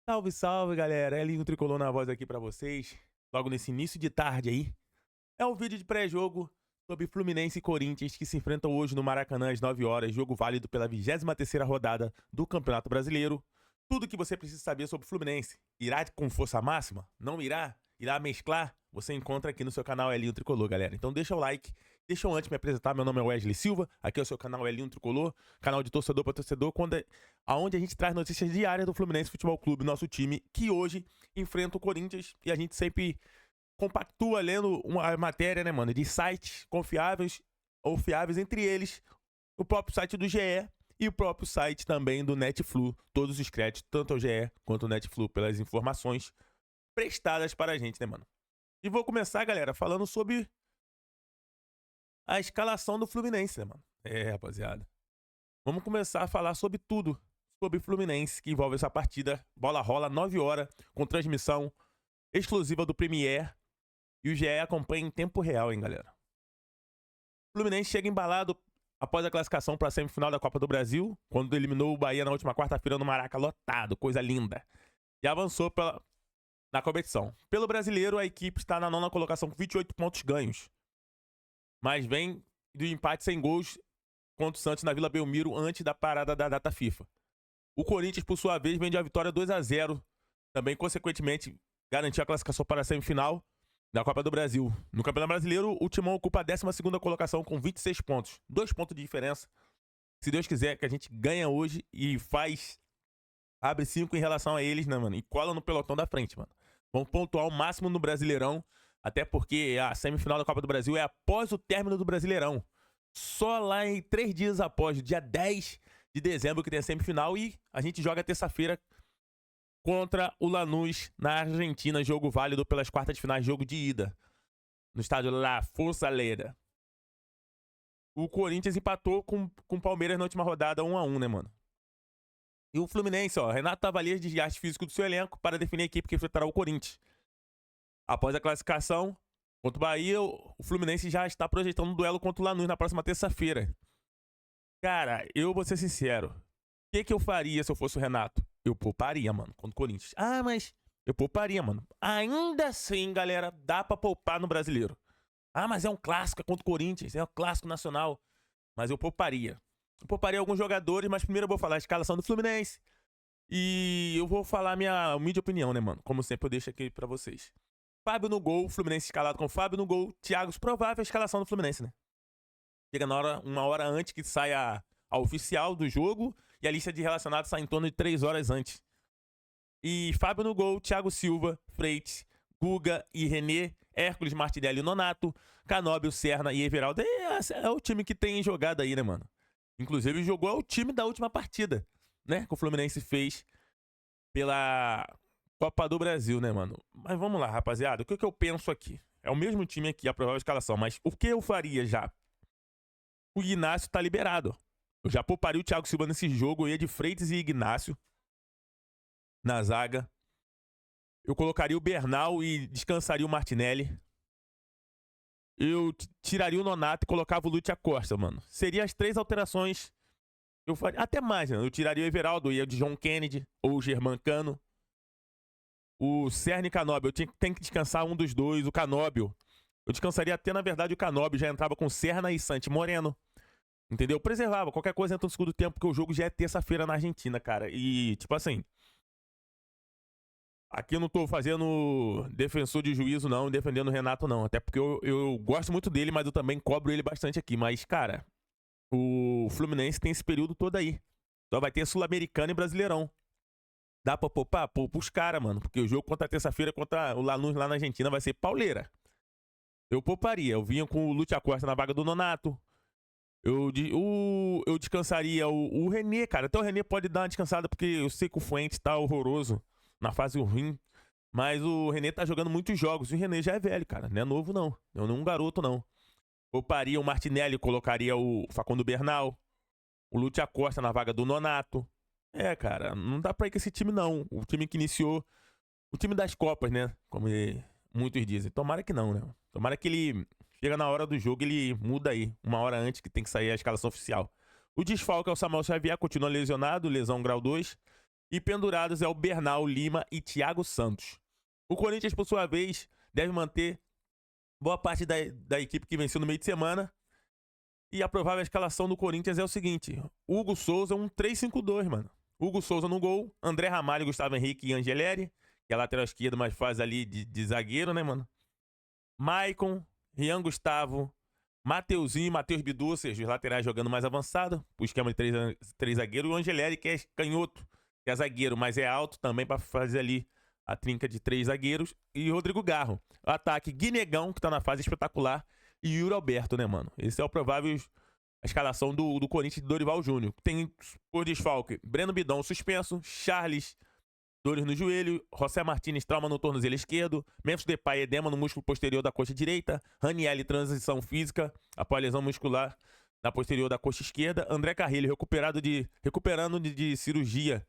Salve, salve, galera. Elinho Tricolor na voz aqui pra vocês. Logo nesse início de tarde aí. É um vídeo de pré-jogo sobre Fluminense e Corinthians que se enfrentam hoje no Maracanã às 9 horas. Jogo válido pela 23ª rodada do Campeonato Brasileiro. Tudo que você precisa saber sobre o Fluminense. Irá com força máxima? Não irá? Irá mesclar? Você encontra aqui no seu canal Elinho Tricolor, galera. Então deixa o like. Deixa eu antes me apresentar, meu nome é Wesley Silva, aqui é o seu canal Elinho Tricolor, canal de torcedor para torcedor, onde a gente traz notícias diárias do Fluminense Futebol Clube, nosso time, que hoje enfrenta o Corinthians, e a gente sempre compactua lendo uma matéria, né, mano, de sites confiáveis ou fiáveis, entre eles o próprio site do GE e o próprio site também do Netflu, todos os créditos, tanto ao GE quanto ao Netflu, pelas informações prestadas para a gente, né, mano. E vou começar, galera, falando sobre a escalação do Fluminense, né, mano? Rapaziada. Vamos começar a falar sobre tudo sobre o Fluminense que envolve essa partida. Bola rola, 9 horas, com transmissão exclusiva do Premier. E o GE acompanha em tempo real, hein, galera? O Fluminense chega embalado após a classificação para a semifinal da Copa do Brasil, quando eliminou o Bahia na última quarta-feira no Maraca, lotado, coisa linda. E avançou na competição. Pelo brasileiro, a equipe está na 9ª colocação com 28 pontos ganhos. Mas vem do empate sem gols contra o Santos na Vila Belmiro antes da parada da data FIFA. O Corinthians, por sua vez, vem de uma vitória 2-0. Também, consequentemente, garantiu a classificação para a semifinal da Copa do Brasil. No Campeonato Brasileiro, o Timão ocupa a 12ª colocação com 26 pontos. 2 pontos de diferença. Se Deus quiser, que a gente ganha hoje e abre 5 em relação a eles, né, mano? E cola no pelotão da frente, mano. Vamos pontuar o máximo no Brasileirão. Até porque a semifinal da Copa do Brasil é após o término do Brasileirão. Só lá em 3 dias após, dia 10 de dezembro, que tem a semifinal. E a gente joga terça-feira contra o Lanús na Argentina. Jogo válido pelas quartas de finais, jogo de ida. No estádio La Forçaleda. O Corinthians empatou com o Palmeiras na última rodada 1-1, né, mano? E o Fluminense, ó. Renato avalia desgaste físico do seu elenco para definir a equipe que enfrentará o Corinthians. Após a classificação contra o Bahia, o Fluminense já está projetando um duelo contra o Lanús na próxima terça-feira. Cara, eu vou ser sincero. O que eu faria se eu fosse o Renato? Eu pouparia, mano, contra o Corinthians. Ah, mas eu pouparia, mano. Ainda assim, galera, dá pra poupar no Brasileiro. Ah, mas é um clássico, é contra o Corinthians, é um clássico nacional. Mas eu pouparia. Eu pouparia alguns jogadores, mas primeiro eu vou falar a escalação do Fluminense. E eu vou falar a minha humilde opinião, né, mano? Como sempre eu deixo aqui pra vocês. Fábio no gol, Fluminense escalado com Fábio no gol. Thiago, provável a escalação do Fluminense, né? Chega uma hora antes que saia a oficial do jogo e a lista de relacionados sai em torno de 3 horas antes. E Fábio no gol, Thiago Silva, Freitas, Guga e René, Hércules, Martinelli e Nonato, Canóbio, Serna e Everaldo. É o time que tem jogado aí, né, mano? Inclusive jogou o time da última partida, né? Que o Fluminense fez pela Copa do Brasil, né, mano? Mas vamos lá, rapaziada. O que eu penso aqui? É o mesmo time aqui, a provável escalação. Mas o que eu faria já? O Ignacio tá liberado. Eu já pouparia o Thiago Silva nesse jogo. Eu ia de Freitas e Ignacio na zaga. Eu colocaria o Bernal e descansaria o Martinelli. Eu tiraria o Nonato e colocava o Lúcio Acosta, mano. Seriam as 3 alterações. Eu faria até mais, né? Eu tiraria o Everaldo, ia de John Kennedy ou o Germancano. O Serna e Canóbio, tem que descansar um dos dois. O Canóbio, eu descansaria até, na verdade, o Canóbio já entrava com Serna e Santi Moreno. Entendeu? Preservava. Qualquer coisa entra no segundo tempo, porque o jogo já é terça-feira na Argentina, cara. E, tipo assim, aqui eu não tô fazendo defensor de juízo, não, defendendo o Renato, não. Até porque eu gosto muito dele, mas eu também cobro ele bastante aqui. Mas, cara, o Fluminense tem esse período todo aí. Só vai ter Sul-Americano e Brasileirão. Dá pra poupar? Poupa os caras, mano. Porque o jogo contra a terça-feira, contra o Lanús lá na Argentina, vai ser pauleira. Eu pouparia. Eu vinha com o Lúcio Acosta na vaga do Nonato. Eu descansaria o René, cara. Até o René pode dar uma descansada, porque eu sei que o Fuentes tá horroroso na fase ruim. Mas o René tá jogando muitos jogos. E o René já é velho, cara. Não é novo, não. Eu não é um garoto, não. Pouparia o Martinelli, colocaria o Facundo Bernal. O Lúcio Acosta na vaga do Nonato. Cara, não dá pra ir com esse time, não. O time que iniciou. O time das Copas, né? Como muitos dizem. Tomara que não, né? Tomara que ele chega na hora do jogo, ele muda aí. Uma hora antes que tem que sair a escalação oficial. O desfalque é o Samuel Xavier, continua lesionado, lesão grau 2. E pendurados é o Bernal, Lima e Thiago Santos. O Corinthians, por sua vez, deve manter boa parte da equipe que venceu no meio de semana. E a provável escalação do Corinthians é o seguinte: Hugo Souza, um 3-5-2, mano. Hugo Souza no gol, André Ramalho, Gustavo Henrique e Angeleri, que é lateral esquerdo, mas faz ali de zagueiro, né, mano? Maicon, Rian Gustavo, Mateuzinho e Matheus Bidu, ou seja, os laterais jogando mais avançado, o esquema de três zagueiros. O Angeleri, que é canhoto, que é zagueiro, mas é alto também para fazer ali a trinca de 3 zagueiros. E Rodrigo Garro. O ataque, Guinegão, que tá na fase espetacular, e Yuri Alberto, né, mano? Esse é o provável escalação do Corinthians de Dorival Júnior. Tem por desfalque Breno Bidão suspenso, Charles, dores no joelho, José Martínez, trauma no tornozelo esquerdo, Memphis Depay, edema no músculo posterior da coxa direita, Raniel, transição física após lesão muscular na posterior da coxa esquerda, André Carrilho, recuperando de cirurgia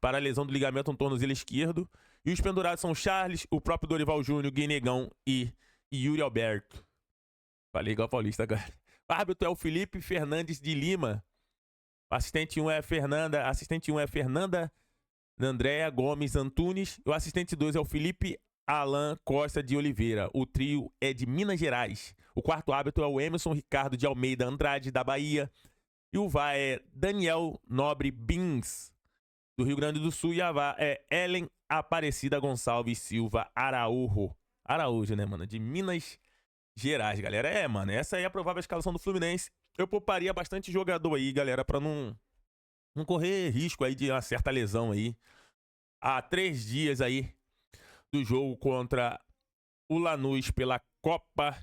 para a lesão do ligamento no tornozelo esquerdo, e os pendurados são Charles, o próprio Dorival Júnior, Guinegão e Yuri Alberto. Falei igual paulista agora. O árbitro é o Felipe Fernandes de Lima. Assistente 1 é Fernanda Andréa Gomes Antunes. O assistente 2 é o Felipe Alan Costa de Oliveira. O trio é de Minas Gerais. O quarto árbitro é o Emerson Ricardo de Almeida Andrade, da Bahia. E o VAR é Daniel Nobre Bins, do Rio Grande do Sul. E a VAR é Ellen Aparecida Gonçalves Silva Araújo, né, mano? De Minas Gerais, galera. Mano, essa aí é a provável escalação do Fluminense. Eu pouparia bastante jogador aí, galera, pra não correr risco aí de uma certa lesão aí. Há 3 dias aí do jogo contra o Lanús pela Copa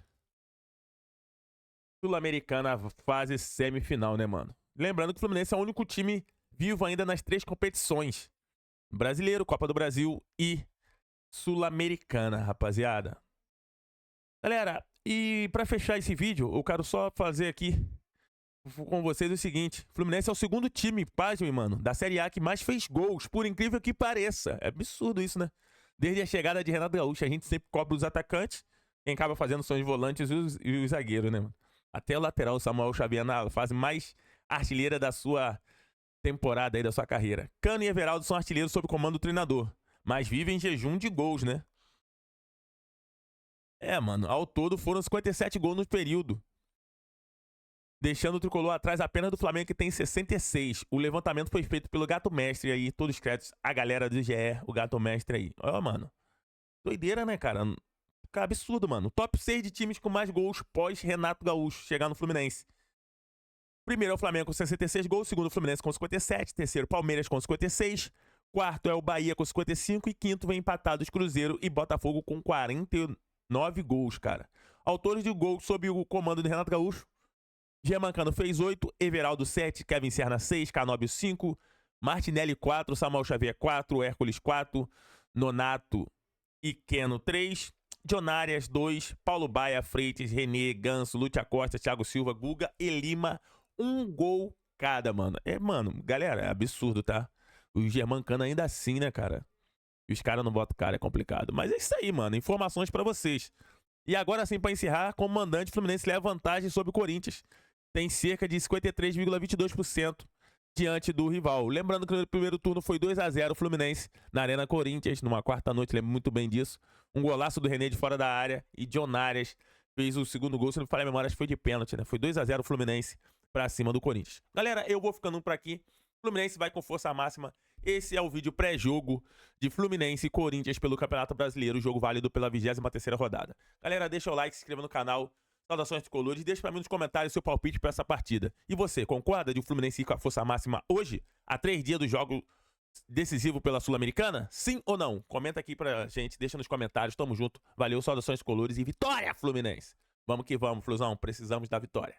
Sul-Americana, fase semifinal, né, mano? Lembrando que o Fluminense é o único time vivo ainda nas 3 competições: Brasileiro, Copa do Brasil e Sul-Americana, rapaziada. Galera, e pra fechar esse vídeo, eu quero só fazer aqui com vocês o seguinte: o Fluminense é o segundo time, pasmem, mano, da Série A que mais fez gols, por incrível que pareça. É absurdo isso, né? Desde a chegada de Renato Gaúcho, a gente sempre cobra os atacantes, quem acaba fazendo são os volantes e os zagueiros, né, mano? Até o lateral, o Samuel Xavier, na fase mais artilheira da sua temporada aí, da sua carreira. Cano e Everaldo são artilheiros sob comando do treinador, mas vivem em jejum de gols, né? Mano, ao todo foram 57 gols no período, deixando o tricolor atrás apenas do Flamengo, que tem 66. O levantamento foi feito pelo Gato Mestre aí, todos os créditos a galera do GE, o Gato Mestre aí. Ó, mano, doideira, né, cara? Cara, absurdo, mano. Top 6 de times com mais gols pós Renato Gaúcho chegar no Fluminense. Primeiro é o Flamengo com 66 gols, segundo o Fluminense com 57, terceiro Palmeiras com 56, quarto é o Bahia com 55 e quinto vem empatados Cruzeiro e Botafogo com 49 gols, cara. Autores de gol sob o comando de Renato Gaúcho: Germancano fez 8, Everaldo 7, Kevin Serna 6, Canóbio 5, Martinelli 4, Samuel Xavier 4, Hércules 4, Nonato e Keno 3, Jonárias 2, Paulo Baia, Freitas, Renê, Ganso, Lúcia Costa, Thiago Silva, Guga e Lima, 1 gol cada, mano. Mano, galera, é absurdo, tá? O Germancano ainda assim, né, cara? E os caras não botam cara, é complicado. Mas é isso aí, mano. Informações pra vocês. E agora sim, pra encerrar, como mandante, o Fluminense leva vantagem sobre o Corinthians. Tem cerca de 53,22% diante do rival. Lembrando que no primeiro turno foi 2-0 o Fluminense na Arena Corinthians, numa quarta noite, lembro muito bem disso. Um golaço do René de fora da área e Jonárias fez o segundo gol, se não me falha a memória, acho que foi de pênalti, né? Foi 2-0 o Fluminense pra cima do Corinthians. Galera, eu vou ficando por aqui. O Fluminense vai com força máxima. Esse é o vídeo pré-jogo de Fluminense e Corinthians pelo Campeonato Brasileiro, jogo válido pela 23ª rodada. Galera, deixa o like, se inscreva no canal. Saudações tricolores, deixa pra mim nos comentários seu palpite pra essa partida. E você, concorda de o Fluminense ir com a força máxima hoje, a 3 dias do jogo decisivo pela Sul-Americana? Sim ou não? Comenta aqui pra gente, deixa nos comentários, tamo junto. Valeu, saudações tricolores e vitória, Fluminense! Vamos que vamos, Flusão, precisamos da vitória.